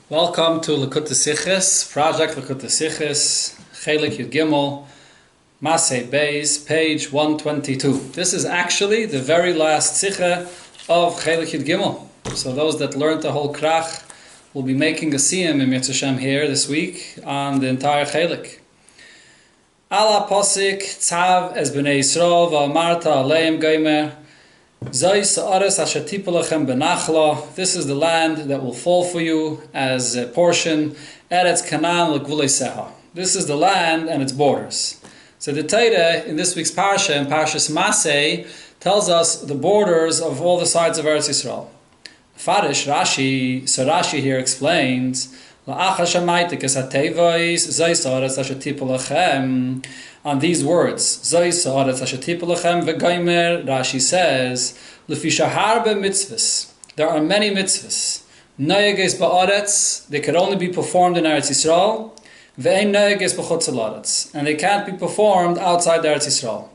Welcome to Likkutei Siches, Project Likkutei Siches, Chelek Yud Gimel, Masei Beis, page 122. This is actually the very last Sicha of Chelek Yud Gimel. So those that learned the whole Krach will be making a siyum in Mitzvah Shem here this week on the entire Chelek. Ala posik tzav es b'nei Yisrael v'amarta aleim geimer. This is the land that will fall for you as a portion. This is the land and its borders. So the Torah in this week's parsha, in Parshas Masei, tells us the borders of all the sides of Eretz Yisrael. Rashi here explains on these words. Rashi says, there are many mitzvahs. They can only be performed in Eretz Yisrael, and they can't be performed outside Eretz Yisrael.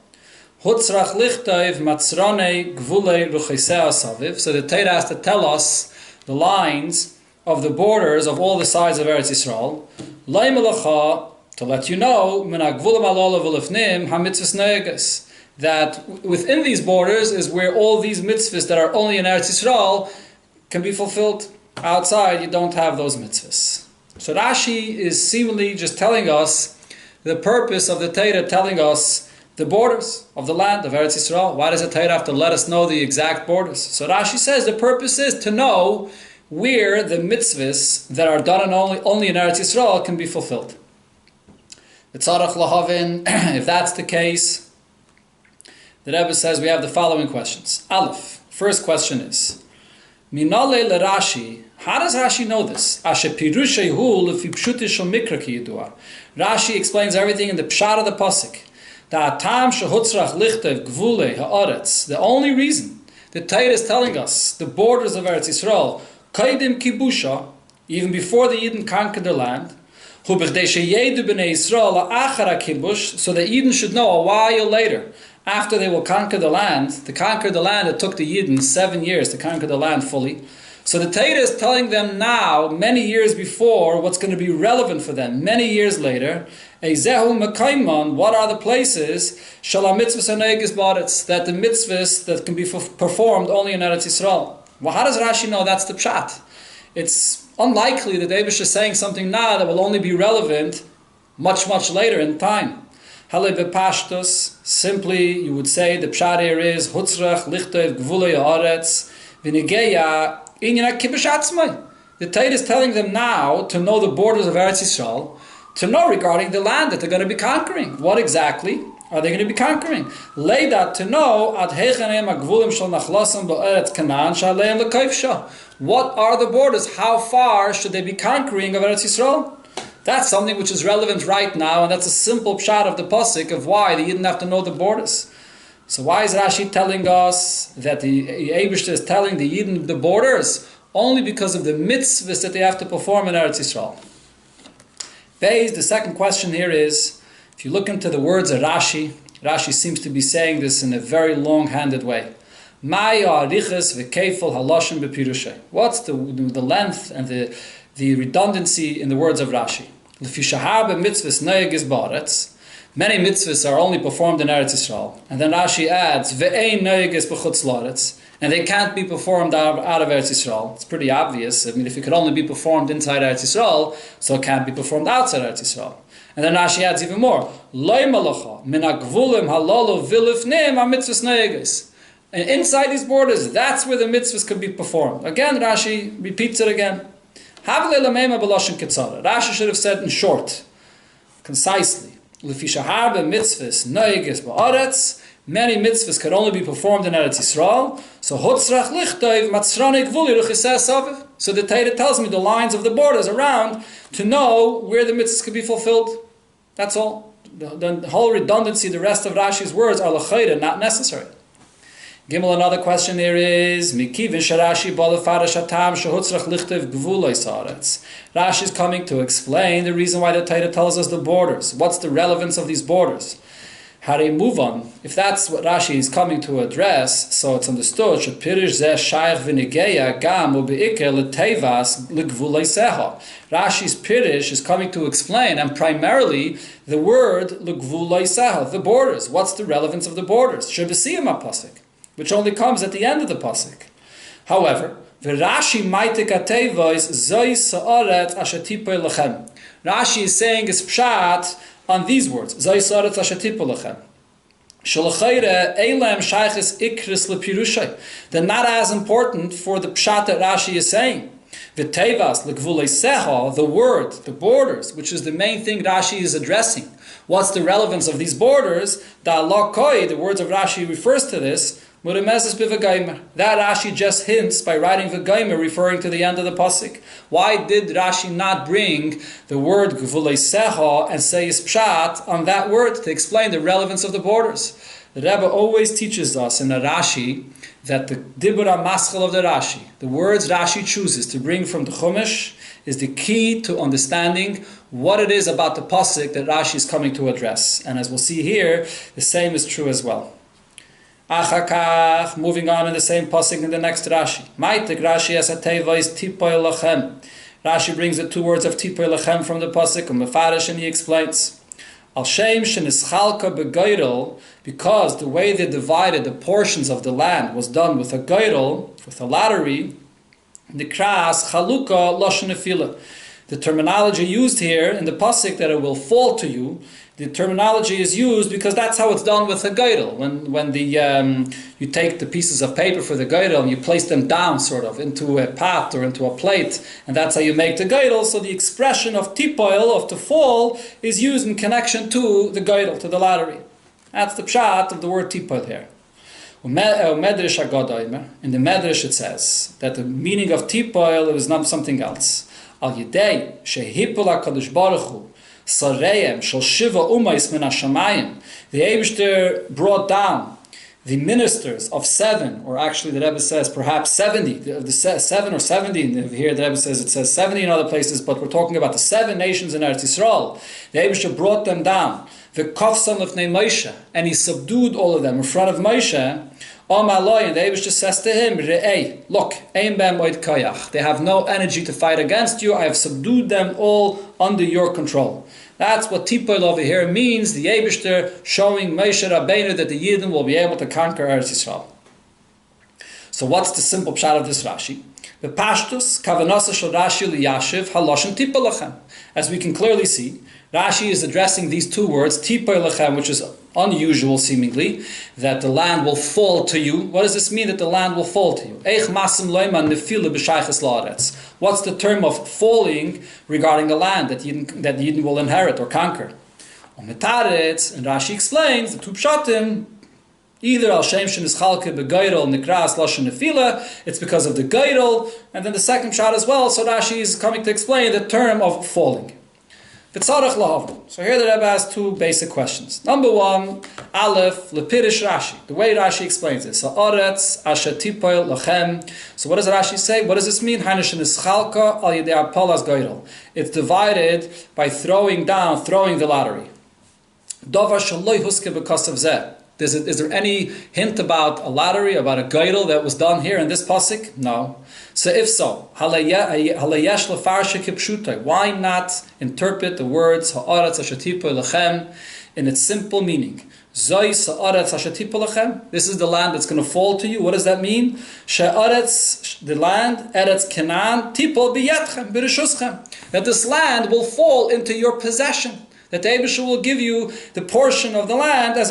So the Torah has to tell us the lines of the borders of all the sides of Eretz Yisrael, to let you know that within these borders is where all these mitzvahs that are only in Eretz Yisrael can be fulfilled. Outside, you don't have those mitzvahs. So Rashi is seemingly just telling us the purpose of the Torah, telling us the borders of the land of Eretz Yisrael. Why does the Torah have to let us know the exact borders? So Rashi says the purpose is to know where the mitzvahs that are done only in Eretz Yisrael can be fulfilled. If that's the case, the Rebbe says we have the following questions. Aleph, first question is, Minale le Rashi, how does Rashi know this? Rashi explains everything in the pshat of the pasuk. The only reason the Torah is telling us the borders of Eretz Yisrael, kaidim kibusha, even before the Yidden conquered the land, so the Yidden should know a while later, after they will conquer the land. To conquer the land, it took the Yidden 7 years to conquer the land fully. So the Torah is telling them now, many years before, what's going to be relevant for them, many years later. What are the places that the mitzvahs that can be performed only in Eretz Yisrael? Well, how does Rashi know that's the pshat? It's unlikely that Eibush is saying something now that will only be relevant much, much later in time. Hale bepashtus, simply you would say the pshat here is Hutzrach Lichtov Gvulei Haaretz V'Nigeya Inyan HaKibush Atzmai. The Torah is telling them now to know the borders of Eretz Yisrael, to know regarding the land that they're going to be conquering. What exactly are they going to be conquering? Leidat, to know ad hechanem agvulim shel nachlasam ba'eretz Canaan shaleim l'kaifsha. What are the borders? How far should they be conquering of Eretz Yisrael? That's something which is relevant right now, and that's a simple pshat of the pasuk of why they didn't have to know the borders. So why is Rashi telling us that the Eibush is telling the Yidden the borders? Only because of the mitzvahs that they have to perform in Eretz Yisrael. The second question here is, if you look into the words of Rashi, Rashi seems to be saying this in a very long-handed way. What's the length and the redundancy in the words of Rashi? Many mitzvahs are only performed in Eretz Yisrael. And then Rashi adds, and they can't be performed out of Eretz Yisrael. It's pretty obvious. I mean, if it could only be performed inside Eretz Yisrael, so it can't be performed outside Eretz Yisrael. And then Rashi adds even more. And inside these borders, that's where the mitzvahs could be performed. Again, Rashi repeats it again. Rashi should have said in short, concisely. Many mitzvahs can only be performed in Eretz Yisrael. So the Torah tells me the lines of the borders around to know where the mitzvahs can be fulfilled. That's all. The whole redundancy, the rest of Rashi's words are l'chayda, not necessary. Gimel, another question here is, Rashi is coming to explain the reason why the Torah tells us the borders. What's the relevance of these borders? How do you move on? If that's what Rashi is coming to address, so it's understood. Rashi's Pirish is coming to explain, and primarily the word the borders. What's the relevance of the borders? Which only comes at the end of the pasuk. However, Rashi is saying his pshat on these words. They're not as important for the pshat that Rashi is saying. The word, the borders, which is the main thing Rashi is addressing. What's the relevance of these borders? The words of Rashi refers to this. That Rashi just hints by writing V'gaimer, referring to the end of the pasuk. Why did Rashi not bring the word Gvulei Secha and say his pshat on that word to explain the relevance of the borders? The Rebbe always teaches us in the Rashi that the Dibura Maschel of the Rashi, the words Rashi chooses to bring from the Chumash, is the key to understanding what it is about the pasuk that Rashi is coming to address. And as we'll see here, the same is true as well. Achakach, moving on in the same pasuk in the next Rashi. Maitik Rashi as a teva is tipoy lachem. Rashi brings the two words of tipoy lachem from the pasuk and mefarish, and he explains al shem shenischalka begeirel, because the way they divided the portions of the land was done with a geirel, with a lottery. Nikras chaluka lashon nefila. The terminology used here in the pasuk that it will fall to you. The terminology is used because that's how it's done with a geirel. When you take the pieces of paper for the geirel and you place them down sort of into a pot or into a plate, and that's how you make the geirel. So the expression of tipoil, of to fall, is used in connection to the geirel, to the lottery. That's the pshat of the word tipoil here. In the Medrash it says that the meaning of tipoil is not something else. Al yidei shehipul HaKadosh Baruch Hu Sareim shel shiva umais min hashamayim. The Eibishter brought down the ministers of 7, or actually the Rebbe says perhaps 70, the 7 or 70. Here the Rebbe says it says 70 in other places, but we're talking about the 7 nations in Eretz Yisrael. The Eibishter brought them down. The kafsan lefnei Moshe, and he subdued all of them in front of Moshe. And the Eibishter says to him, Re'ei, look, ein bem oid koyach. They have no energy to fight against you. I have subdued them all under your control. That's what Tipoil over here means, the Eibishter showing Moshe Rabbeinu that the Yidden will be able to conquer Eretz Yisrael. So what's the simple pshat of this Rashi? The Pashtus, Kavanasa shel Rashi liyashiv haloshen Tipoil lachem. As we can clearly see, Rashi is addressing these two words, Tipoil lachem, which is unusual seemingly, that the land will fall to you. What does this mean, that the land will fall to you? What's the term of falling regarding the land that the Yidden will inherit or conquer? And Rashi explains, the two pshatim, either al shem shenischalke begeirel nikras lashon nefila, it's because of the geirel, and then the second pshat as well, so Rashi is coming to explain the term of falling. So here the Rebbe has two basic questions. Number one, Aleph, Lepirish Rashi. The way Rashi explains it. So Oretz, Asher Tipoil, Lachem. So what does Rashi say? What does this mean? It's divided by throwing the lottery. Is there any hint about a lottery, about a geirel that was done here in this pasuk? No. So if so, why not interpret the words ha'aretz asher tipoil lachem in its simple meaning? This is the land that's going to fall to you. What does that mean? The land, Eretz Canaan, tipol biyetchem, b'rishuschem. That this land will fall into your possession. That the Eibishter will give you the portion of the land as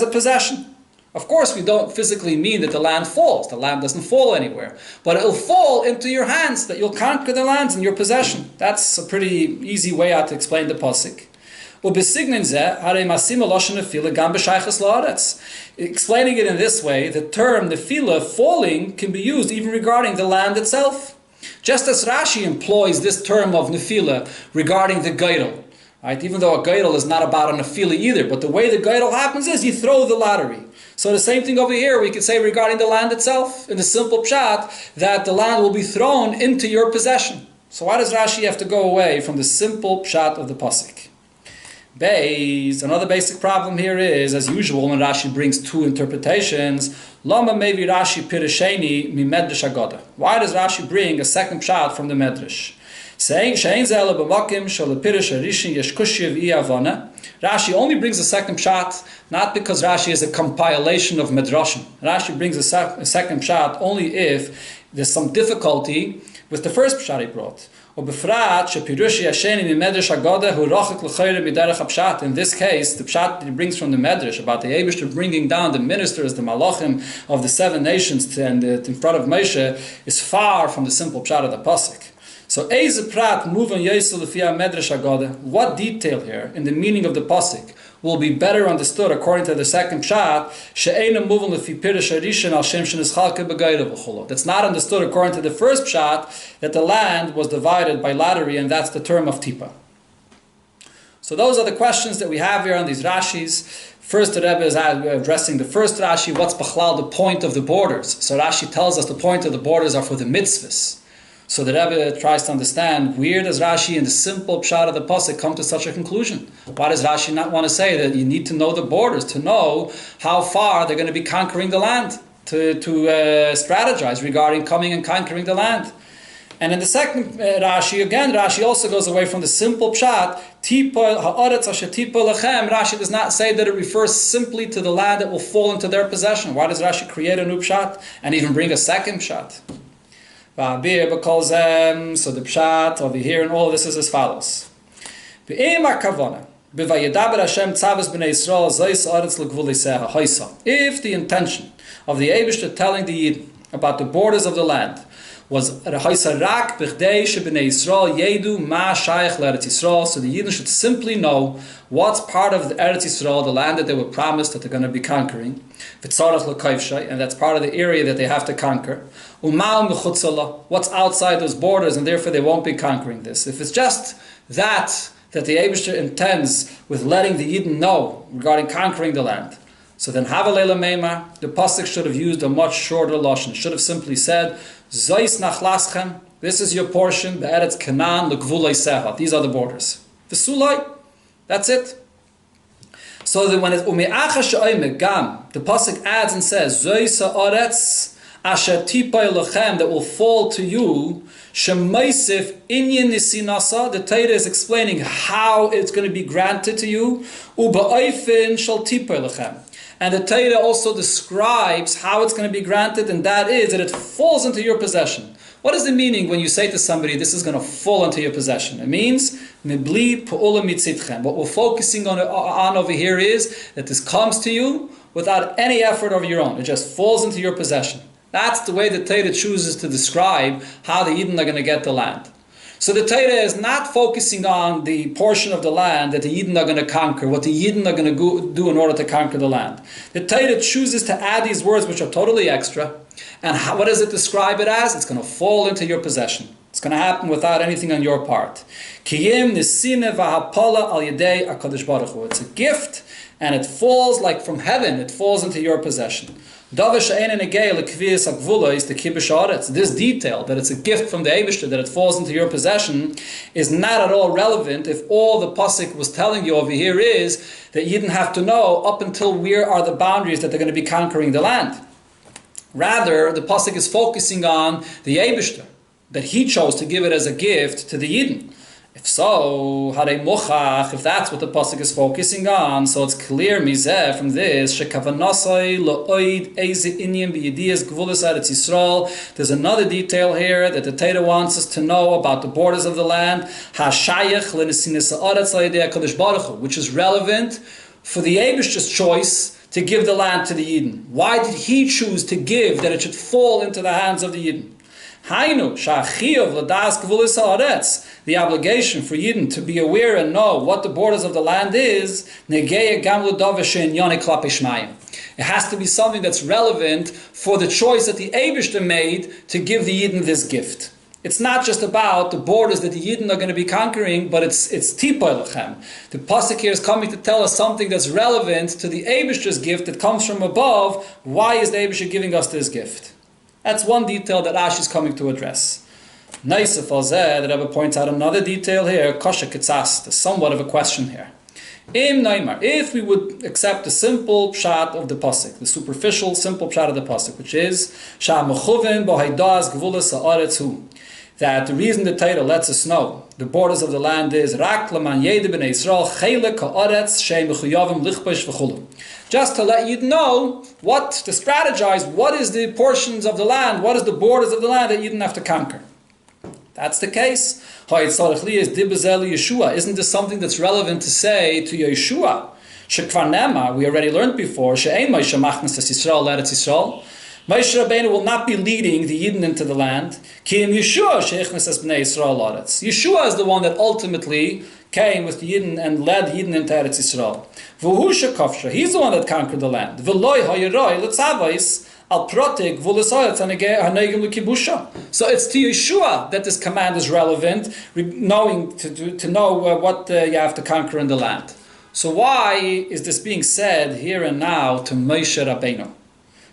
a possession. Of course, we don't physically mean that the land falls. The land doesn't fall anywhere. But it will fall into your hands, that you'll conquer the lands in your possession. That's a pretty easy way out to explain the pasuk. Explaining it in this way, the term nefila, falling, can be used even regarding the land itself. Just as Rashi employs this term of nefila regarding the geirel. Right? Even though a geirel is not about a nefila either, but the way the geirel happens is you throw the lottery. So the same thing over here we could say regarding the land itself, in the simple pshat, that the land will be thrown into your possession. So why does Rashi have to go away from the simple pshat of the pasuk? Beis, another basic problem here is, as usual, when Rashi brings two interpretations, Lama maybe Rashi pirasheni mi medrash agoda. Why does Rashi bring a second pshat from the medrash? Saying shein zela b'makim shal pirish arishin yesh kushya v'iyavana. Rashi only brings a second pshat, not because Rashi is a compilation of medrashim. Rashi brings a second pshat only if there's some difficulty with the first pshat he brought. In this case, the pshat that he brings from the medrash about the Eibishter bringing down the ministers, the malachim of the seven nations in front of Moshe is far from the simple pshat of the pasuk. So, what detail here in the meaning of the pasuk will be better understood according to the second pshat? That's not understood according to the first pshat, that the land was divided by lattery, and that's the term of tipa. So those are the questions that we have here on these Rashis. First, the Rebbe is addressing the first Rashi, what's b'chlal, the point of the borders. So Rashi tells us the point of the borders are for the mitzvahs. So the Rebbe tries to understand, where does Rashi in the simple pshat of the pasuk come to such a conclusion? Why does Rashi not want to say that you need to know the borders, to know how far they're going to be conquering the land, to strategize regarding coming and conquering the land? And in the second Rashi, again, Rashi also goes away from the simple pshat, Rashi does not say that it refers simply to the land that will fall into their possession. Why does Rashi create a new pshat and even bring a second pshat? So the pshat over here and all this is as follows. If the intention of the Eibishter telling the Yidden about the borders of the land was so the Yidden should simply know what's part of the Eretz Yisrael, the land that they were promised that they're going to be conquering, and that's part of the area that they have to conquer. What's outside those borders, and therefore they won't be conquering this. If it's just that the Eibishter intends with letting the Yidden know regarding conquering the land, so then Havalela Meimar, the pasuk should have used a much shorter lashon. Should have simply said, Zois nachlaschem, this is your portion, be'eretz Canaan l'gvulei seha. These are the borders. The Sulai, that's it. So that when it's ume'acha she'oime gam, the pasuk adds and says, Zois ha'aretz asher tipay lochem, that will fall to you, shemaisif inyan nisinasa, the Torah is explaining how it's going to be granted to you, uba'oifin shal tipay lochem. And the Torah also describes how it's going to be granted, and that is that it falls into your possession. What is the meaning when you say to somebody, this is going to fall into your possession? It means, mibli pu'ula mitzitchem. What we're focusing on over here is that this comes to you without any effort of your own. It just falls into your possession. That's the way the Torah chooses to describe how the Yidden are going to get the land. So the Torah is not focusing on the portion of the land that the Yidden are going to conquer, what the Yidden are going to do in order to conquer the land. The Torah chooses to add these words which are totally extra. And what does it describe it as? It's going to fall into your possession. It's going to happen without anything on your part. It's a gift, and it falls like from heaven. It falls into your possession. This detail, that it's a gift from the Eibishter, that it falls into your possession, is not at all relevant if all the pasuk was telling you over here is that you didn't have to know up until where are the boundaries that they're going to be conquering the land. Rather, the pasuk is focusing on the Eibishter, that he chose to give it as a gift to the Yidden. If so, if that's what the pasuk is focusing on, so it's clear mizeh from this. There's another detail here that the Torah wants us to know about the borders of the land, which is relevant for the Eibishter's choice to give the land to the Yidden. Why did he choose to give that it should fall into the hands of the Yidden? The obligation for Yidden to be aware and know what the borders of the land is, it has to be something that's relevant for the choice that the Eibishter made to give the Yidden this gift. It's not just about the borders that the Yidden are going to be conquering, but it's tipay lechem. The pasuk here is coming to tell us something that's relevant to the Eibishter's gift that comes from above. Why is the Eibishter giving us this gift? That's one detail that Rashi is coming to address. Naisef al zeh, the Rebbe points out another detail here, kosher kitzas, there's somewhat of a question here. If we would accept the simple pshat of the pasuk, the superficial simple pshat of the pasuk, which is that the reason the Torah lets us know the borders of the land is just to let you know what to strategize, what is the portions of the land, what is the borders of the land that you didn't have to conquer. That's the case. Isn't this something that's relevant to say to Yeshua? We already learned before, Moshe Rabbeinu will not be leading the Yidden into the land. Yeshua is the one that ultimately came with the Yidden and led the Yidden into Eretz Yisrael. He's the one that conquered the land. So it's to Yeshua that this command is relevant, knowing to know what you have to conquer in the land. So why is this being said here and now to Moshe Rabbeinu?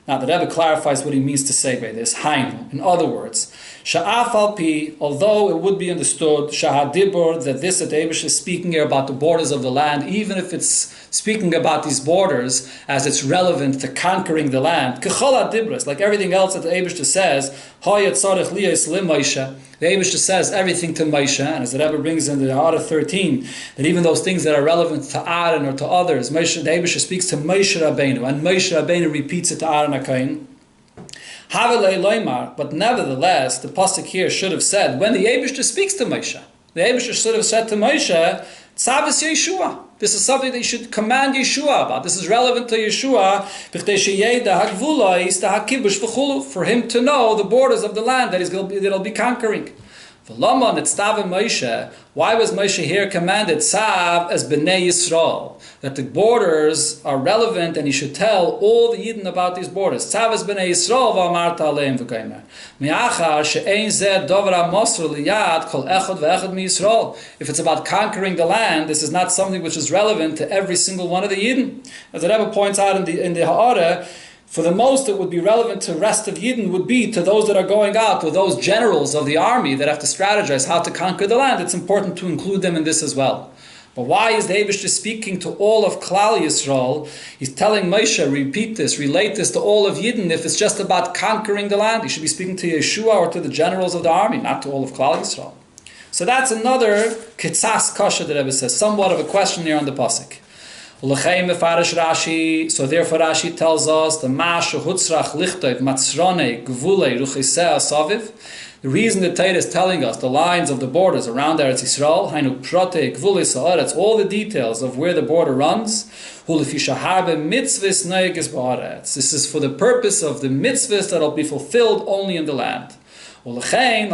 Now the Rebbe clarifies what he means to say by this. In other words, Sha'af al pi, although it would be understood, Shahadibur, that this that Eibush is speaking here about the borders of the land, even if it's speaking about these borders as it's relevant to conquering the land, Kechala Dibras, like everything else that the Eibush says, Hayat Sarech Liyas Lim Moshe, the Eibush says everything to Moshe, and as the Rebbe brings in the Hara 13, that even those things that are relevant to Aaron or to others, the Eibush speaks to Moshe Rabbeinu, and Moshe Rabbeinu repeats it to Aaron HaKohen. But nevertheless, the pasuk here should have said, when the Eibush speaks to Moshe, the Eibush should have said to Moshe, Tzavis Yeshua. This is something that you should command Yeshua about. This is relevant to Yeshua, for him to know the borders of the land that he'll be conquering. Why was Moshe here commanded Tzav as Bnei Yisrael? That the borders are relevant and he should tell all the Yidden about these borders. Tzav as Bnei Yisrael v'amarta aleim v'gaymer. Mi'achar she'ein zeh dover ha'mosr liyad kol echad ve'echad mi'Yisrael. If it's about conquering the land, this is not something which is relevant to every single one of the Yidden. As the Rebbe points out in the Ha'ara, for the most that would be relevant to the rest of Yidden would be to those that are going out, to those generals of the army that have to strategize how to conquer the land. It's important to include them in this as well. But why is the Eibush speaking to all of Klal Yisrael? He's telling Moshe, repeat this, relate this to all of Yidden. If it's just about conquering the land, he should be speaking to Yeshua or to the generals of the army, not to all of Klal Yisrael. So that's another Kitzas Kasha that Rebbe says, somewhat of a question here on the Pasuk. So therefore Rashi tells us the reason the Torah is telling us the lines of the borders around Eretz Yisrael, all the details of where the border runs. This is for the purpose of the mitzvahs that will be fulfilled only in the land. All Yidden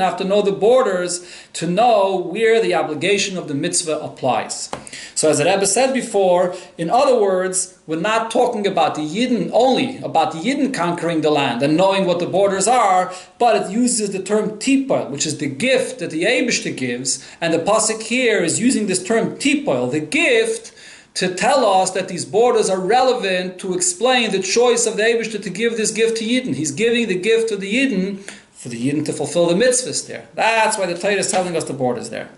have to know the borders to know where the obligation of the mitzvah applies. So as the Rebbe said before, in other words, we're not talking about the Yidden only, about the Yidden conquering the land and knowing what the borders are, but it uses the term tipol, which is the gift that the Eibishter gives, and the pasuk here is using this term tipol, the gift, to tell us that these borders are relevant to explain the choice of the Eibishter to give this gift to Yidden. He's giving the gift to the Yidden for the Yidden to fulfill the mitzvahs there. That's why the Torah is telling us the borders there.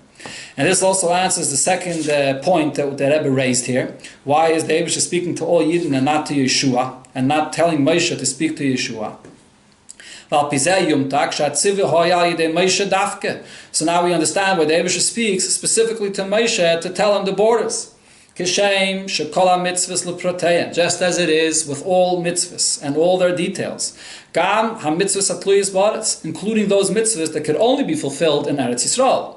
And this also answers the second point that Rebbe raised here. Why is the Eibishter speaking to all Yidden and not to Yeshua, and not telling Moshe to speak to Yeshua? So now we understand why the Eibishter speaks specifically to Moshe to tell him the borders. Just as it is with all mitzvahs and all their details. Including those mitzvahs that could only be fulfilled in Eretz Yisrael.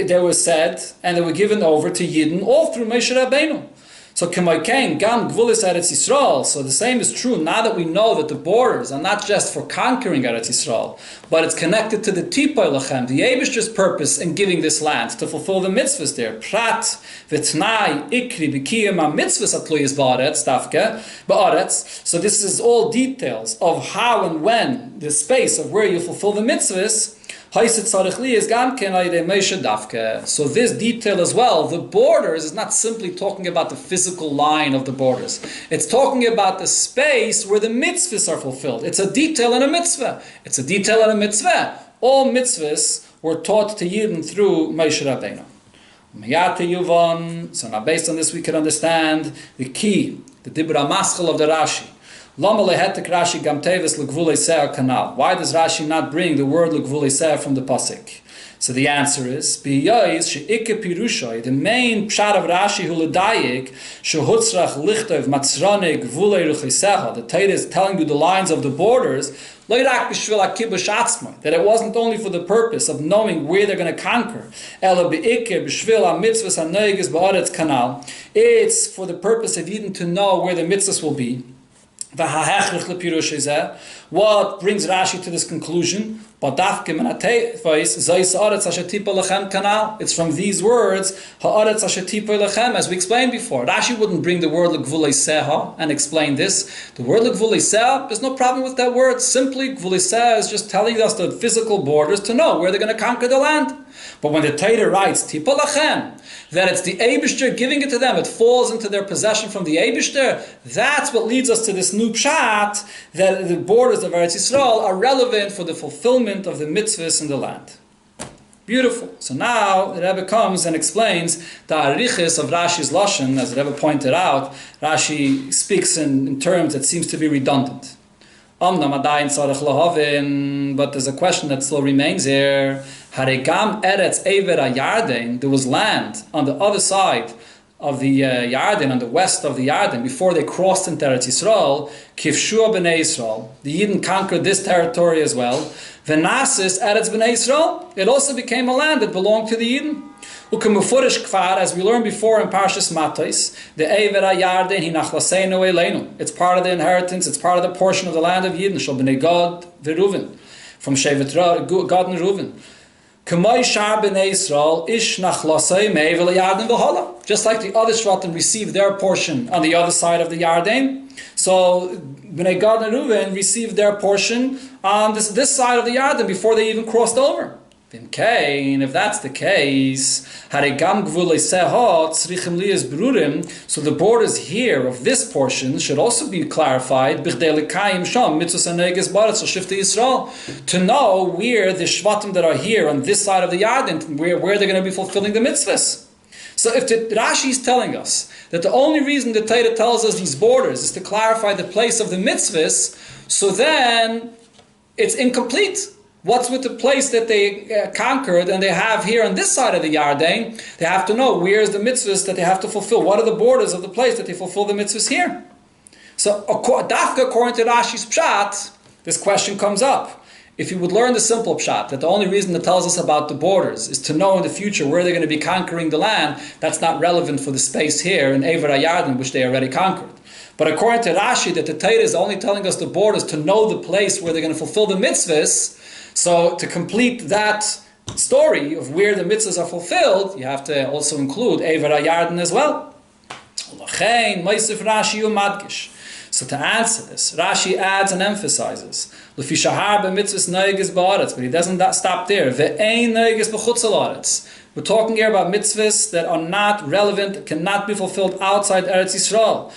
They were said and they were given over to Yidden all through Moshe Rabbeinu. So the same is true now that we know that the borders are not just for conquering Eretz Yisrael, but it's connected to the Tipoi Lachem, the Eibishter's purpose in giving this land, to fulfill the mitzvahs there. Prat, v'tnai, ikri, b'kiyam, mitzvahs atluyas ba'aretz, tafke, ba'aretz. So this is all details of how and when, the space of where you fulfill the mitzvahs. So this detail as well, the borders is not simply talking about the physical line of the borders. It's talking about the space where the mitzvahs are fulfilled. It's a detail in a mitzvah. It's a detail in a mitzvah. All mitzvahs were taught to Yidden through Moshe Rabbeinu. So now based on this we can understand the key, the Dibra Maschel of the Rashi. Why does Rashi not bring the word L'gvulei Se'er from the pasuk? So the answer is, the main pshat of Rashi who ledayik, shehutzrach lichtov matzrane gvulei ruchisecha, the Torah is telling you the lines of the borders, that it wasn't only for the purpose of knowing where they're going to conquer, it's for the purpose of even to know where the mitzvahs will be. What brings Rashi to this conclusion? It's from these words, as we explained before. Rashi wouldn't bring the word L'gvulei Se'er and explain this. The word L'gvulei Se'er, there's no problem with that word. Simply, Gvulei Se'er is just telling us the physical borders to know where they're going to conquer the land. But when the Torah writes, Tipa Lachem, that it's the Eibishter giving it to them, it falls into their possession from the Eibishter, that's what leads us to this new pshat, that the borders of Eretz Yisrael are relevant for the fulfillment of the mitzvahs in the land. Beautiful. So now the Rebbe comes and explains the arichis of Rashi's Lashon. As the Rebbe pointed out, Rashi speaks in terms that seems to be redundant. But there's a question that still remains here. Haregam Eretz Ever Yarden, there was land on the other side of the Yarden, on the west of the Yarden, before they crossed into Eretz Yisrael, Kivshua B'nai Yisrael. The Yidden conquered this territory as well. Venasis Eretz B'nai Yisrael, it also became a land that belonged to the Yidden. Ukemufurish Kfar, as we learned before in Parshas Matos, the Ever Yarden Hinachlaseinu Eleinu. It's part of the inheritance, it's part of the portion of the land of Yidden, Shal B'nai Gad V'Ruven, from Shevet Gad and Ruven. Just like the other Shvatim received their portion on the other side of the Yarden, so Bnei Gad and Reuven received their portion on this side of the Yarden before they even crossed over. If that's the case, so the borders here of this portion should also be clarified to know where the Shvatim that are here on this side of the Yarden, where they're going to be fulfilling the mitzvahs. So if Rashi is telling us that the only reason the Torah tells us these borders is to clarify the place of the mitzvahs, so then it's incomplete. What's with the place that they conquered and they have here on this side of the Yarden? They have to know where's the mitzvahs that they have to fulfill. What are the borders of the place that they fulfill the mitzvahs here? So, dafka, according to Rashi's pshat, this question comes up. If you would learn the simple pshat, that the only reason it tells us about the borders is to know in the future where they're going to be conquering the land, that's not relevant for the space here in Ever HaYarden, which they already conquered. But according to Rashi, that the Torah is only telling us the borders to know the place where they're going to fulfill the mitzvahs. So to complete that story of where the mitzvahs are fulfilled, you have to also include Ever HaYarden as well. So to answer this, Rashi adds and emphasizes, but he doesn't stop there. We're talking here about mitzvahs that are not relevant, cannot be fulfilled outside Eretz Yisrael.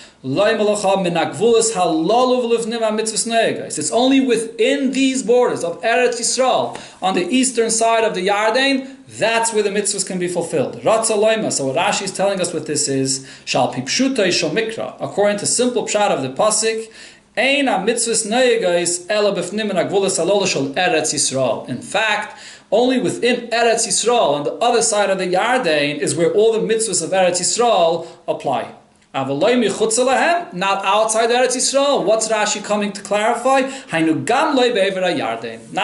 It's only within these borders of Eretz Yisrael, on the eastern side of the Yarden, that's where the mitzvahs can be fulfilled. So what Rashi is telling us with this is, according to simple pshat of the pasuk, in fact, only within Eretz Yisrael, on the other side of the Yarden, is where all the mitzvahs of Eretz Yisrael apply. Not outside Eretz Yisrael. What's Rashi coming to clarify? Not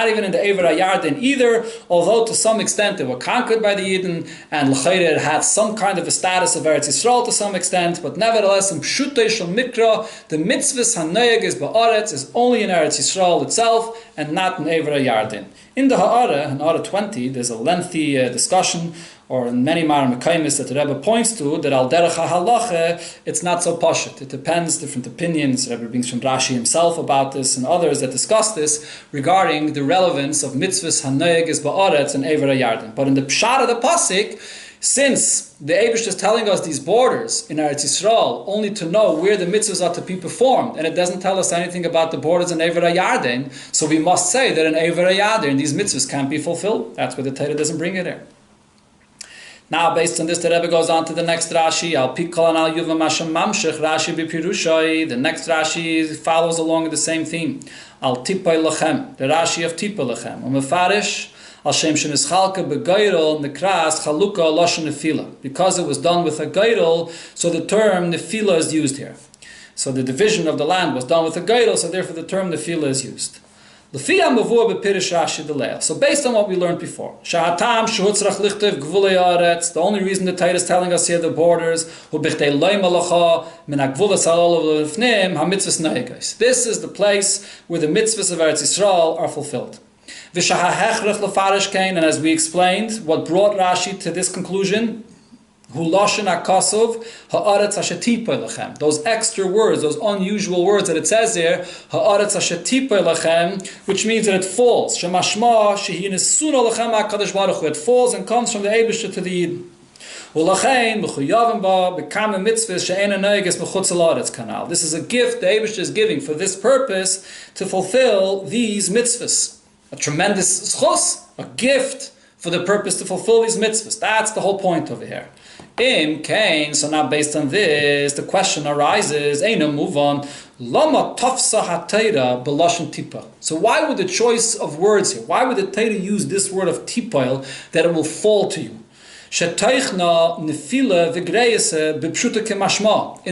even in the Ever HaYarden either, although to some extent they were conquered by the Yidden, and it had some kind of a status of Eretz Yisrael to some extent, but nevertheless, in Pshutei Shel Mikra, the mitzvahs HaNoyeg Ba'aretz is only in Eretz Yisrael itself, and not in Ever HaYarden. In the Ha'ara, in Ha'ara 20, there's a lengthy discussion or in many Mekaymis that the Rebbe points to, that al derech halacha, it's not so pashut. It depends, different opinions. The Rebbe brings from Rashi himself about this and others that discuss this regarding the relevance of mitzvahs hanoeg is ba'aretz and ever yarden. But in the pshat of the pasuk, since the Eibush is telling us these borders in Eretz Yisrael only to know where the mitzvahs are to be performed, and it doesn't tell us anything about the borders in Ever HaYarden, so we must say that in Ever HaYarden these mitzvahs can't be fulfilled. That's why the Torah doesn't bring it there. Now, based on this, the Rebbe goes on to the next Rashi. Al Pikol and Al Yuvam Hashem Mamshech Rashi B'Pirushai. The next Rashi follows along with the same theme. Al Tipai Lachem, the Rashi of Tipai Lachem. Umefarish. Because it was done with a geirel, so the term nefila is used here. So the division of the land was done with a geirel, so therefore the term nefila is used. So based on what we learned before, the only reason the Torah is telling us here the borders, this is the place where the mitzvahs of Eretz Yisrael are fulfilled. And as we explained, what brought Rashi to this conclusion, those extra words, those unusual words that it says there, which means that it falls. It falls and comes from the Eibusher to the Yid. This is a gift the Eibusher is giving for this purpose to fulfill these mitzvahs. A tremendous sichos, a gift for the purpose to fulfill these mitzvahs. That's the whole point over here. Im kain, so now based on this, the question arises, move on. Lama tafsa hatayra belashon tipa. So why would the choice of words here, why would the Torah use this word of tipail, that it will fall to you? In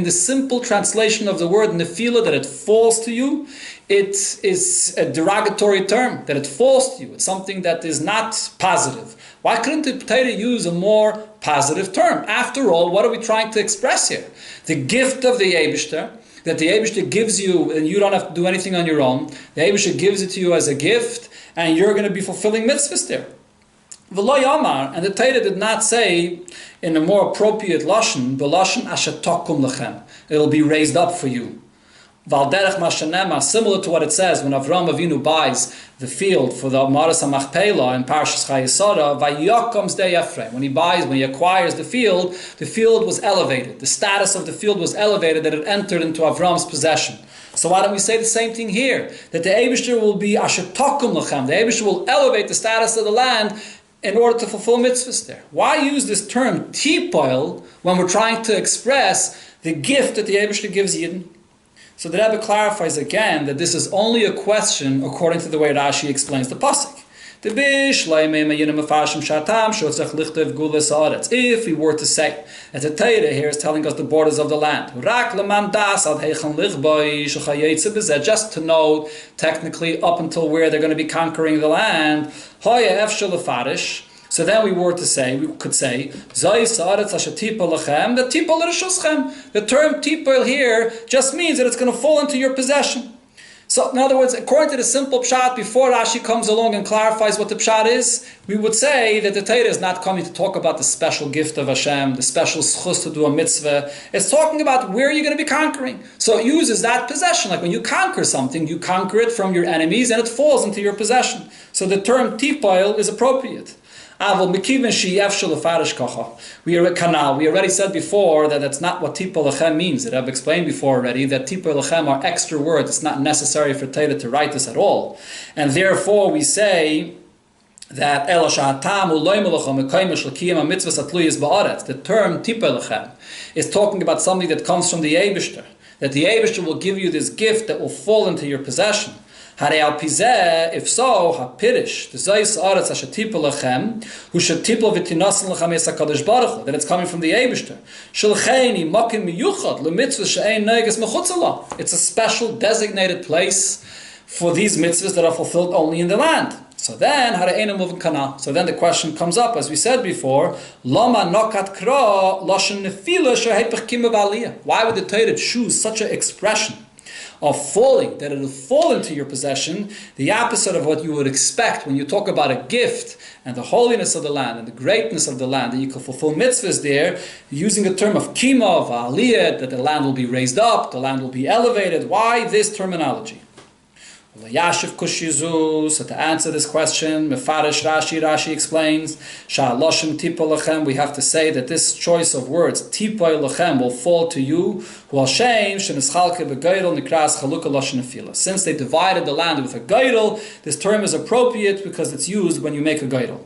the simple translation of the word nefila, that it falls to you, it is a derogatory term, that it falls to you. It's something that is not positive. Why couldn't the Torah use a more positive term? After all, what are we trying to express here? The gift of the Eibishter, that the Eibishter gives you, and you don't have to do anything on your own. The Eibishter gives it to you as a gift, and you're going to be fulfilling mitzvahs there. And the Torah did not say in a more appropriate lashon, it'll be raised up for you. Similar to what it says when Avraham Avinu buys the field for the Maras HaMachpelah in Parshas Chayesara, when he acquires the field was elevated. The status of the field was elevated, that it entered into Avram's possession. So why don't we say the same thing here? That the Eibishter will be Asher Tokum Lachem. The Eibishter will elevate the status of the land in order to fulfill mitzvahs there. Why use this term tipoil when we're trying to express the gift that the Eibishter gives Yidden? So the Rebbe clarifies again that this is only a question according to the way Rashi explains the pasuk. If we were to say that the Torah here is telling us the borders of the land, just to know technically up until where they're going to be conquering the land, so then we could say, the term tipol here just means that it's going to fall into your possession. So, in other words, according to the simple pshat, before Rashi comes along and clarifies what the pshat is, we would say that the Torah is not coming to talk about the special gift of Hashem, the special sichos to do a mitzvah. It's talking about where you're going to be conquering. So it uses that possession. Like when you conquer something, you conquer it from your enemies and it falls into your possession. So the term tipoil is appropriate. We already said before that that's not what tipol lechem means. I've explained before already that tipol lechem are extra words. It's not necessary for Torah to write this at all. And therefore we say that the term tipol lechem is talking about something that comes from the Eibishter. That the Eibishter will give you this gift that will fall into your possession. If so, hapirish the zayis aretz asher tipol lechem who should tipol v'tinasan lechem es hakadosh baruch hu, that it's coming from the Eibishter. Shulcheini makim miyuchad lemitzvah she'ein neges mechutzala. It's a special designated place for these mitzvahs that are fulfilled only in the land. So then, so then the question comes up, as we said before, Lama nokat kra lashon nefila she'hepech kima b'aliyah. Why would the Torah choose such an expression of falling, that it'll fall into your possession, the opposite of what you would expect when you talk about a gift and the holiness of the land and the greatness of the land, that you can fulfill mitzvahs there, using the term of kima, of aliyah, that the land will be raised up, the land will be elevated. Why this terminology? Yashiv Kushizu, so to answer this question, Mefarish Rashi explains, Sha'aloshim Tipa Lachem, we have to say that this choice of words, Tipa Lachem, will fall to you, Hu Hashem, Shenischalke Begeidel, Nikras Chaluka Loshen Afila. Since they divided the land with a geidel, this term is appropriate because it's used when you make a geidel.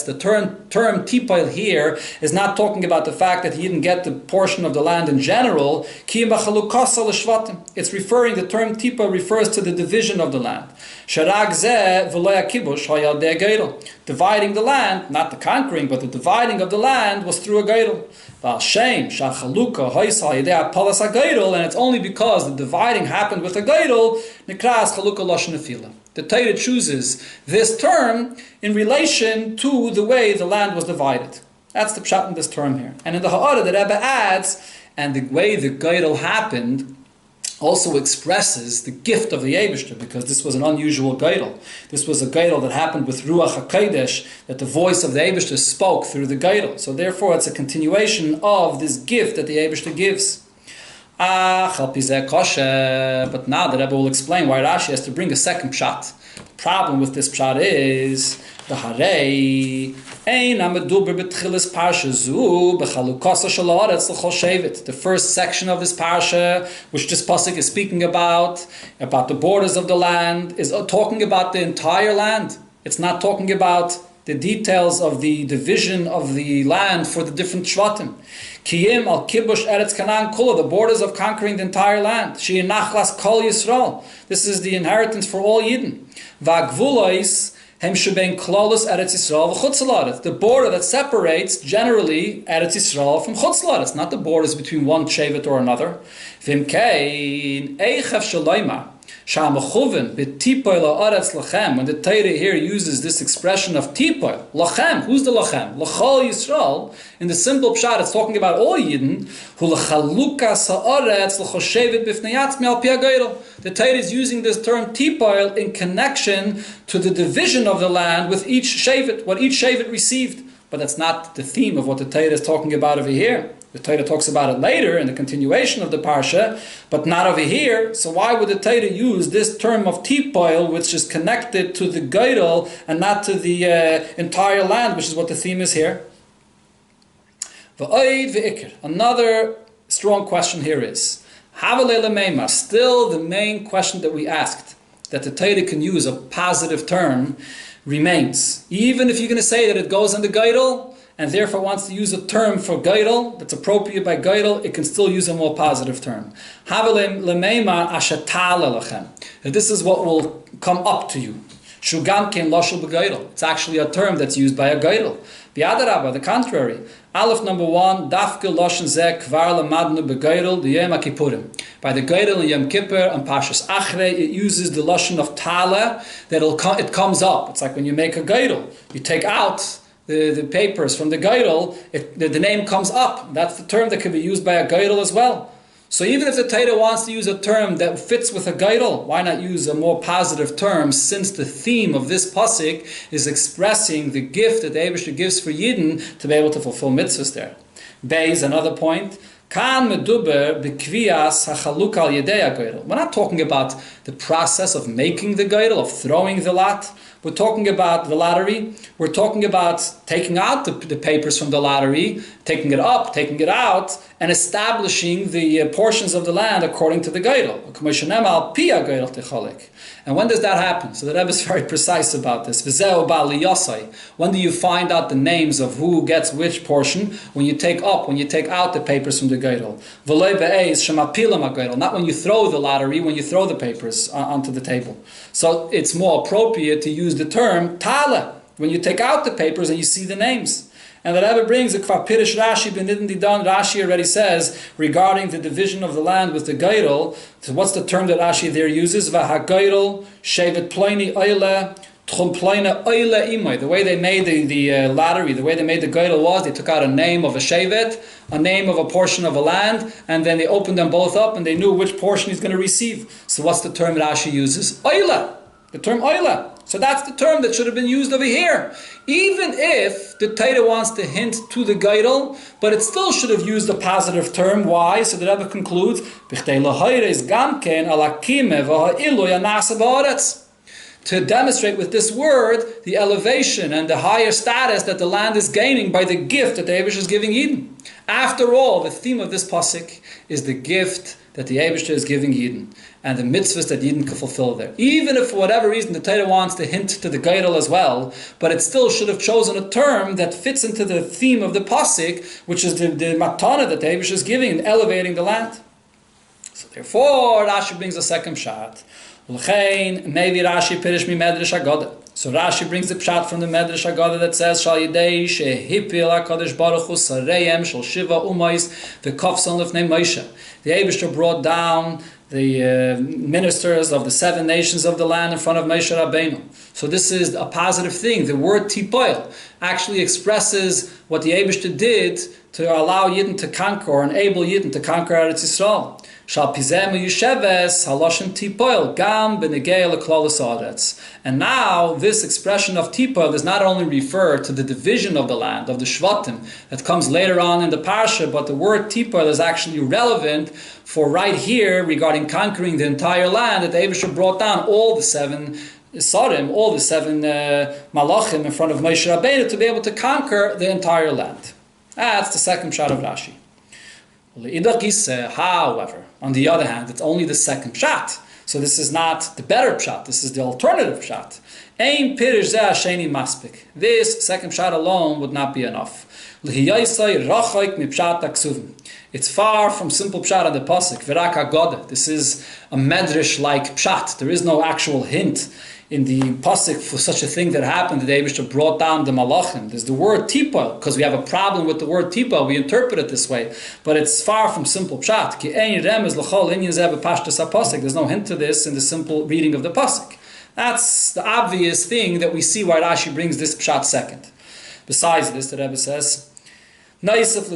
The term tipail here is not talking about the fact that he didn't get the portion of the land in general. It's referring, the term tipa refers to the division of the land. Dividing the land, not the conquering, but the dividing of the land was through a geidel. And it's only because the dividing happened with a geidel, the Torah chooses this term in relation to the way the land was divided. That's the pshat in this term here. And in the Ha'ara, the Rebbe adds, and the way the geidel happened also expresses the gift of the Eibishter, because this was an unusual geidel. This was a geidel that happened with Ruach HaKodesh, that the voice of the Eibishter spoke through the geidel. So therefore it's a continuation of this gift that the Eibishter gives. But now the Rebbe will explain why Rashi has to bring a second pshat. The problem with this pshat is the Harei the first section of this parsha, which this pasuk is speaking about the borders of the land, is talking about the entire land. It's not talking about the details of the division of the land for the different shvatim. Kiyim al kibush eretz Canaan kula, the borders of conquering the entire land. She nachlas kol Yisrael. This is the inheritance for all Yidden. Va'gvulois hem shebein klolos eretz Yisrael v'chutz la'aretz. The border that separates generally Eretz Yisrael from chutz la'aretz, not the borders between one shevet or another. V'imkein eichav shaloima. When the Torah here uses this expression of tipoil, lachem, who's the lachem? Lachal Yisrael, in the simple pshat, it's talking about all Yidden, the Torah is using this term tipoil in connection to the division of the land with each shevet, what each shevet received. But that's not the theme of what the Torah is talking about over here. The Torah talks about it later in the continuation of the parsha, but not over here. So why would the Torah use this term of tipoil, which is connected to the geidel and not to the entire land, which is what the theme is here? Another strong question here is, still the main question that we asked, that the Torah can use a positive term, remains. Even if you're going to say that it goes on the geidel, and therefore wants to use a term for geidel that's appropriate by geidel, it can still use a more positive term. This is what will come up to you. It's actually a term that's used by a geidel. The contrary. Aleph number 1, Dafke Loshen Zeh Kvar Lamadnu Begeidel Yom Kippurim. By the geidel and Yom Kippur and Pashas Achrei, it uses the Loshen of Tala, that it comes up. It's like when you make a geidel, you take out the papers from the geidel, the name comes up. That's the term that can be used by a geidel as well. So even if the Torah wants to use a term that fits with a geidel, why not use a more positive term, since the theme of this pasuk is expressing the gift that the Eibishter gives for Yidden to be able to fulfill mitzvahs there. Beis, another point, Kan meduber b'kvias hachaluk al yedei geidel. We're not talking about the process of making the geidel, of throwing the lot. We're talking about the lottery. We're talking about taking out the papers from the lottery, taking it up, taking it out, and establishing the portions of the land according to the geidel. And when does that happen? So the Rebbe is very precise about this. When do you find out the names of who gets which portion? When you take out the papers from the geidel. Not when you throw the lottery, when you throw the papers onto the table. So it's more appropriate to use the term tala, when you take out the papers and you see the names. And the Rebbe brings a Kvapirish Rashi Benidin Didan. Rashi already says regarding the division of the land with the geidel. So what's the term that Rashi there uses? V'hageidel shevet ploini oile The way they made the lottery, the way they made the geidel was, they took out a name of a shevet, a name of a portion of a land, and then they opened them both up and they knew which portion he's going to receive. So what's the term Rashi uses? Oila. The term oila. So that's the term that should have been used over here. Even if the Torah wants to hint to the geidel, but it still should have used a positive term. Why? So the Rebbe concludes, to demonstrate with this word the elevation and the higher status that the land is gaining by the gift that the Eibush is giving Eden. After all, the theme of this pasuk is the gift that the Eibush is giving Eden and the mitzvahs that Eden can fulfill there. Even if for whatever reason the Torah wants to hint to the geidel as well, but it still should have chosen a term that fits into the theme of the pasuk, which is the matana that the Eibush is giving and elevating the land. So therefore, Rashi brings a second shot. Maybe Rashi pirish mi medrash Haggadah. So Rashi brings the pshat from the medrash Haggadah that says Shal Yidei Shehipil HaKadosh Baruch Hu Sareyem Shal Shiva Umais V'Kofson Lefnei Moshe. The Eibishter brought down the ministers of the 7 nations of the land in front of Moshe Rabbeinu. So this is a positive thing. The word tipoil actually expresses what the Eibishter did to allow Yidden to conquer, or enable Yidden to conquer Eretz Yisrael. Shal pizem yusheves haloshen tipoil gam benegei leklolos haaretz. And now this expression of tipoil does not only refer to the division of the land, of the shvatim, that comes later on in the parsha, but the word tipoil is actually relevant for right here regarding conquering the entire land, that the Eibusha brought down all the 7 Sarim, all the 7 Malachim in front of Moshe Rabbeinu to be able to conquer the entire land. That's the second shot of Rashi. However, on the other hand, it's only the second shot. So this is not the better shot, this is the alternative shot. This second shot alone would not be enough. It's far from simple pshat on the pasuk. V'rak Haggadah. This is a medrash-like pshat. There is no actual hint in the pasuk for such a thing that happened. The Eibishter brought down the malachim. There's the word tipah, because we have a problem with the word tipah. We interpret it this way, but it's far from simple pshat. There's no hint to this in the simple reading of the pasuk. That's the obvious thing that we see why Rashi brings this pshat second. Besides this, the Rebbe says, in addition,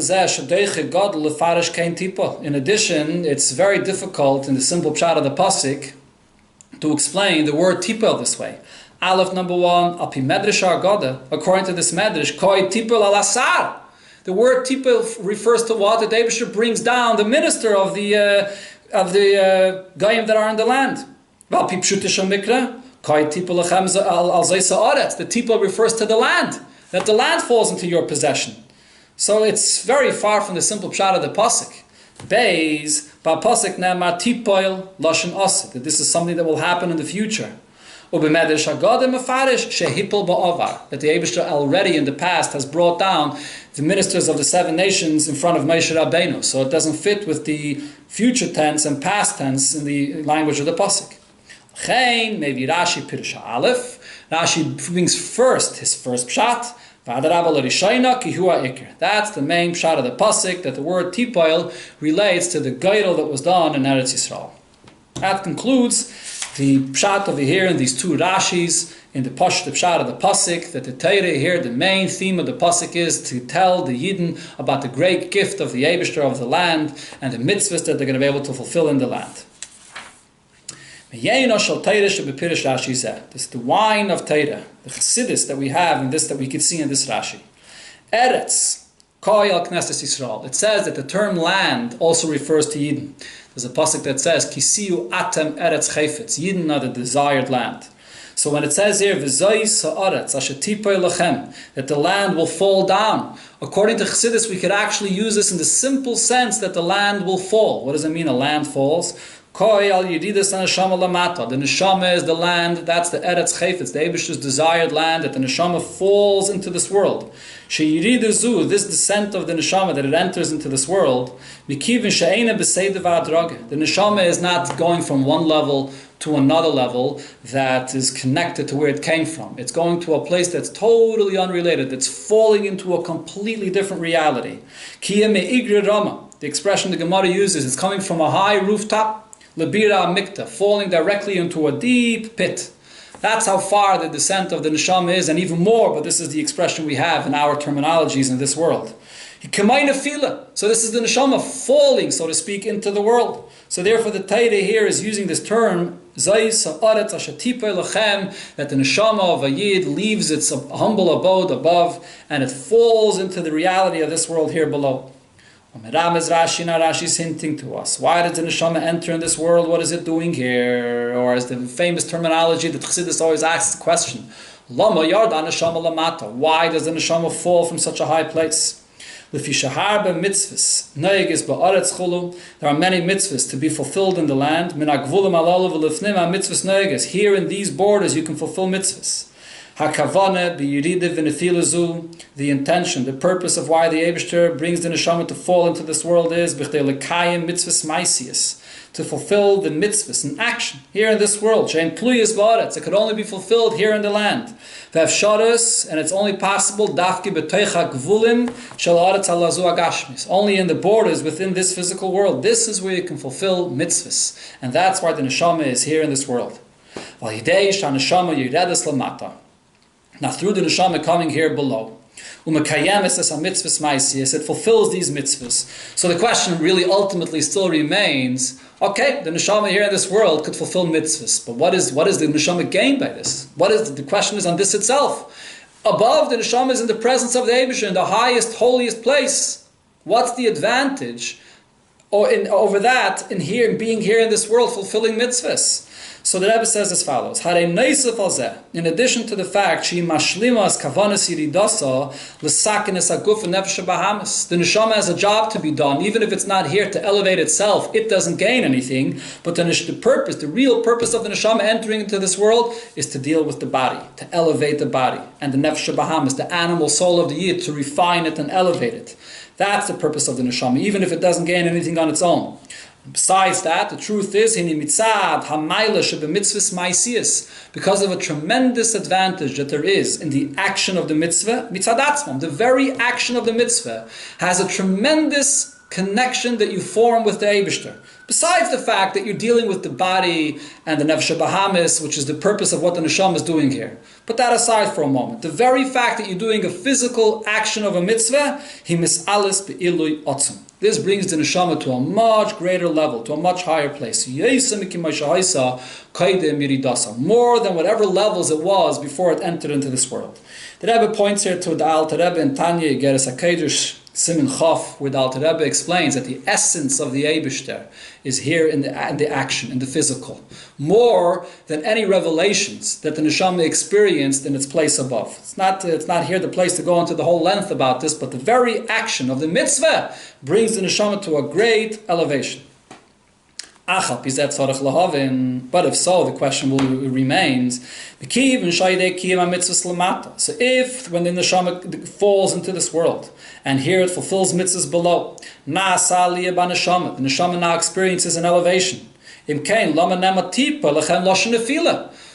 it's very difficult in the simple pshat of the pasuk to explain the word tipel this way. Aleph number 1, api medrash Haggadah, according to this medrash, koi tipel al asar. The word tipel refers to what? The Eibusha brings down the minister of the goyim that are in the land. Api pshutish mikra, koi tipel al zaysa aretz. The tipel refers to the land, that the land falls into your possession. So it's very far from the simple pshat of the pasuk. Beis, ba pasuk ne'amar tipoil lashon oser, that this is something that will happen in the future. Ubemedrash Haggadah mefarish shehipol ba'avar, that the Eibusha already in the past has brought down the ministers of the 7 nations in front of Moshe Rabbeinu. So it doesn't fit with the future tense and past tense in the language of the pasuk. Chein, maybe Rashi Pirush Aleph. Rashi brings first his first pshat. That's the main pshat of the pasuk, that the word tipoil relates to the geidel that was done in Eretz Yisrael. That concludes the pshat over here in these 2 Rashis, in the pshat of the pasuk, that the Torah here, the main theme of the pasuk is to tell the Yidden about the great gift of the Eibishter of the land and the mitzvahs that they're going to be able to fulfill in the land. This is the wine of Torah, the chassidus that we have in this, that we can see in this Rashi. Eretz, koyal knesses Yisrael. It says that the term land also refers to Yidden. There's a pasuk that says, Kisiu atem eretz chayfetz. Yidden are the desired land. So when it says here, V'zois ha'aretz asher tipoy lachem, that the land will fall down, according to chassidus, we could actually use this in the simple sense that the land will fall. What does it mean, a land falls? Koi al yiridas neshama lamata. The neshama is the land, that's the eretz chayfetz, the Eibusha's desired land, that the neshama falls into this world. Sheyiridazu, this descent of the neshama, that it enters into this world, mikivin she'ena b'seidav ha'adraga. The neshama is not going from one level to another level that is connected to where it came from. It's going to a place that's totally unrelated, that's falling into a completely different reality. Kiya me'igre rama. The expression the Gemara uses is coming from a high rooftop, Lebira mikta, falling directly into a deep pit. That's how far the descent of the neshama is, and even more, but this is the expression we have in our terminologies in this world. So this is the neshama falling, so to speak, into the world. So therefore the Torah here is using this term, that the neshama of a yid leaves its humble abode above, and it falls into the reality of this world here below. Rashi is hinting to us. Why does the neshama enter in this world? What is it doing here? Or as the famous terminology that Chassidus always asks the question, Lama yarda neshama lamata. Why does the neshama fall from such a high place? There are many mitzvahs to be fulfilled in the land. Here in these borders you can fulfill mitzvahs. The intention, the purpose of why the Eibishter brings the neshama to fall into this world is to fulfill the mitzvahs in action here in this world. It could only be fulfilled here in the land. And it's only possible only in the borders within this physical world. This is where you can fulfill mitzvahs. And that's why the neshama is here in this world. Now through the neshama coming here below, it fulfills these mitzvahs. So the question really ultimately still remains, okay, the neshama here in this world could fulfill mitzvahs, but what is the neshama gain by this? The question is on this itself. Above, the neshama is in the presence of the Eibusher, in the highest, holiest place. What's the advantage over that in being here in this world, fulfilling mitzvahs? So the Rebbe says as follows: in addition to the fact the neshama has a job to be done, even if it's not here to elevate itself, it doesn't gain anything. But the real purpose of the neshama entering into this world is to deal with the body, to elevate the body, and the nefesh bahamis, the animal soul of the yid, to refine it and elevate it. That's the purpose of the neshama, even if it doesn't gain anything on its own. Besides that, the truth is, because of a tremendous advantage that there is in the action of the mitzvah, the very action of the mitzvah has a tremendous connection that you form with the Eibishter. Besides the fact that you're dealing with the body and the nefesh bahamis, which is the purpose of what the neshama is doing here. Put that aside for a moment. The very fact that you're doing a physical action of a mitzvah, this brings the neshama to a much greater level, to a much higher place. More than whatever levels it was before it entered into this world. The Rebbe points here to the Alter Rebbe in Tanya Geras HaKedush, Simin Chof, where the Alter Rebbe explains that the essence of the Eibishter is here in the action, in the physical, more than any revelations that the neshama experienced in its place above. It's not here the place to go into the whole length about this, but the very action of the mitzvah brings the neshama to a great elevation. But if so, the question remains, so if when the neshama falls into this world, and here it fulfills mitzvahs below, the neshama now experiences an elevation.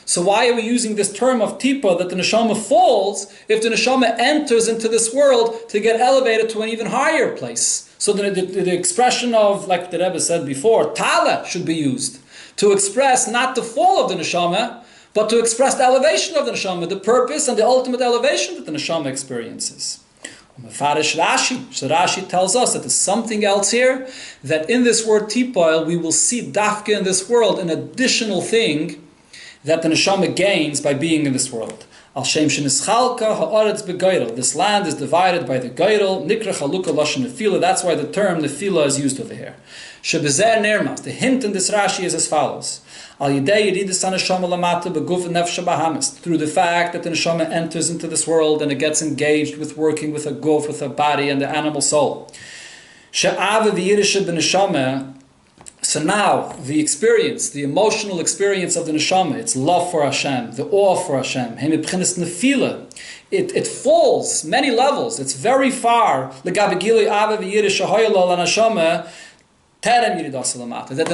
So why are we using this term of tipa, that the neshama falls, if the neshama enters into this world to get elevated to an even higher place? So the expression of, like the Rebbe said before, tala should be used to express not the fall of the neshama, but to express the elevation of the neshama, the purpose and the ultimate elevation that the neshama experiences. So Rashi tells us that there's something else here, that in this word tipoil we will see dafka in this world, an additional thing that the neshama gains by being in this world. This land is divided by the geirel, nikra chaluka lashon nefila. That's why the term nefila is used over here. The hint in this Rashi is as follows: through the fact that the neshama enters into this world and it gets engaged with working with a guf, with a body and the animal soul. So now, the experience, the emotional experience of the neshama, its love for Hashem, the awe for Hashem, it falls many levels, it's very far, that the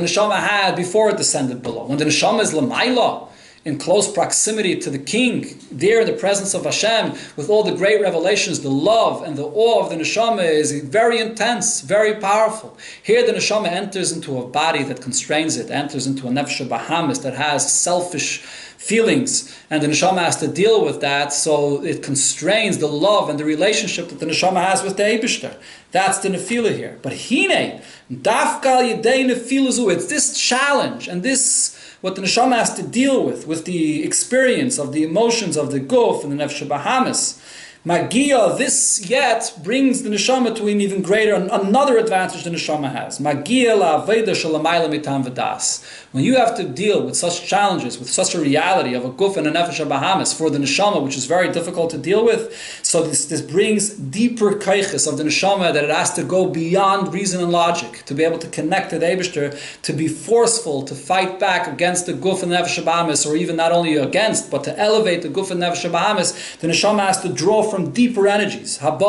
neshama had before it descended below. When the neshama is l'mayla, in close proximity to the king, there in the presence of Hashem, with all the great revelations, the love and the awe of the neshama is very intense, very powerful. Here the neshama enters into a body that constrains it, enters into a nefesh bahamis that has selfish feelings, and the neshama has to deal with that, so it constrains the love and the relationship that the neshama has with the Eibishter. That's the nefila here. But hine, dafka yedei nefilazu, it's this challenge and this, what the neshama has to deal with the experience of the emotions of the guf and the nefesh bahamis. Magia, this yet brings the neshama to an even greater, another advantage the neshama has. Magia la aveda shalamayla mitam v'das. When you have to deal with such challenges, with such a reality of a guf and a nefesh bahamis for the neshama, which is very difficult to deal with, so this brings deeper kaiches of the neshama, that it has to go beyond reason and logic to be able to connect to the Eibishter, to be forceful, to fight back against the guf and nefesh bahamis, or even not only against, but to elevate the guf and nefesh bahamis. The neshama has to draw from deeper energies. And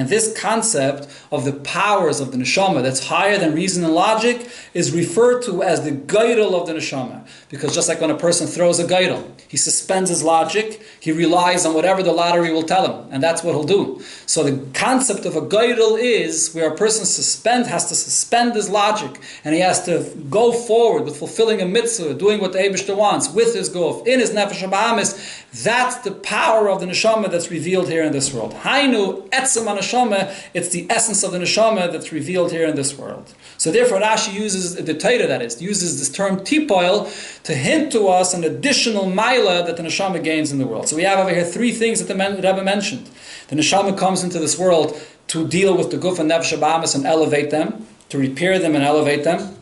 this concept of the powers of the neshama that's higher than reason and logic is referred to as the gaidel of the neshama. Because just like when a person throws a gaidel, he suspends his logic, he relies on whatever the lottery will tell him, and that's what he'll do. So the concept of a gaidel is where a person has to suspend his logic, and he has to go forward with fulfilling a mitzvah, doing what the Eibishter wants, with his gof, in his nefesh bahamis. That's the power of the neshama that's revealed here in this world. Hainu etzem neshama, it's the essence of the neshama that's revealed here in this world. So therefore Rashi uses the Torah, that is, uses this term tipoil to hint to us an additional maila that the neshama gains in the world. So we have over here three things that the Rebbe mentioned. The neshama comes into this world to deal with the guf and nefesh bahamis and elevate them, to repair them and elevate them.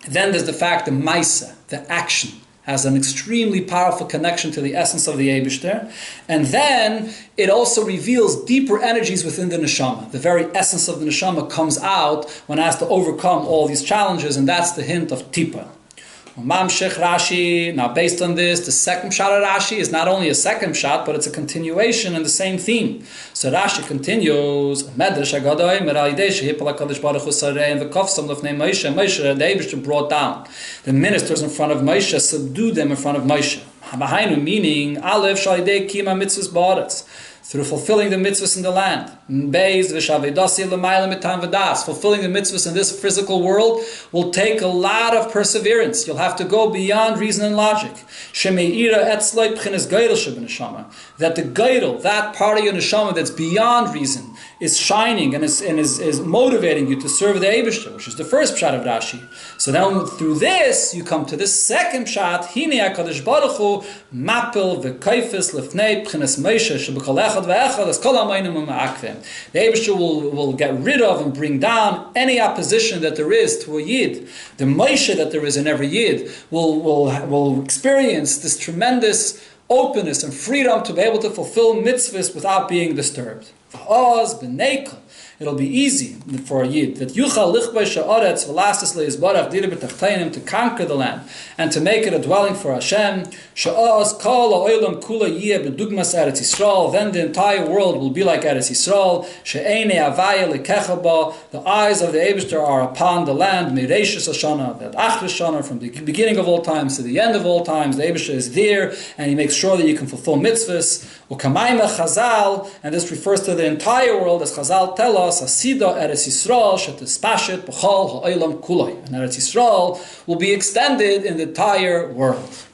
Then there's the fact, the maisa, the action, has an extremely powerful connection to the essence of the Eibishter. And then it also reveals deeper energies within the neshama. The very essence of the neshama comes out when it has to overcome all these challenges, and that's the hint of tipa. Mamshech Rashi, now based on this, the second shot of Rashi is not only a second shot, but it's a continuation in the same theme. So Rashi continues, Medrash Agadoi, Meralidei, Shehipal HaKadosh Baruch Hu Sarei, and V'kofsam Lefnei Moshe, Moshe, the Eibishter brought down. The ministers in front of Moshe subdued them in front of Moshe. Habahainu, meaning, Aleph Shalidei Kima Mitzvahs Ba'aretz, through fulfilling the mitzvahs in the land. Fulfilling the mitzvahs in this physical world will take a lot of perseverance. You'll have to go beyond reason and logic. That the gaidel, that part of your neshama that's beyond reason, is shining and is motivating you to serve the Eibishter, which is the first pshat of Rashi. So then through this, you come to this second pshat, Hine HaKadosh Baruch Hu, Mapil v'kaifis lefnei b'chines Moshe, sheb'kol echad v'echad, as kol ha'maynim u'ma'akvim. The Eibishter will get rid of and bring down any opposition that there is to a Yid. The Moshe that there is in every Yid will experience this tremendous openness and freedom to be able to fulfill mitzvahs without being disturbed. It'll be easy for a Yid that Yuchal Lichbei Sha'aretz V'lastis Le'izbarach Dira B'tachteinim, to conquer the land and to make it a dwelling for Hashem. Sha'az Kol Ha'olam Kula Yeh B'dugmas Eretz Yisrael, then the entire world will be like Eretz Yisrael. She'einei Avaya L'kecha Ba, the eyes of the Eibishter are upon the land. Mereishus Hashana, that Achris Shana, from the beginning of all times to the end of all times, the Eibishter is there, and He makes sure that you can fulfill mitzvahs. U'kamayma Chazal, and this refers to the entire world, as Chazal tell us, Asida Eretz Yisrael Shetispashet B'chol Ha'olam Kulay, and Eretz Yisrael will be extended in the entire world.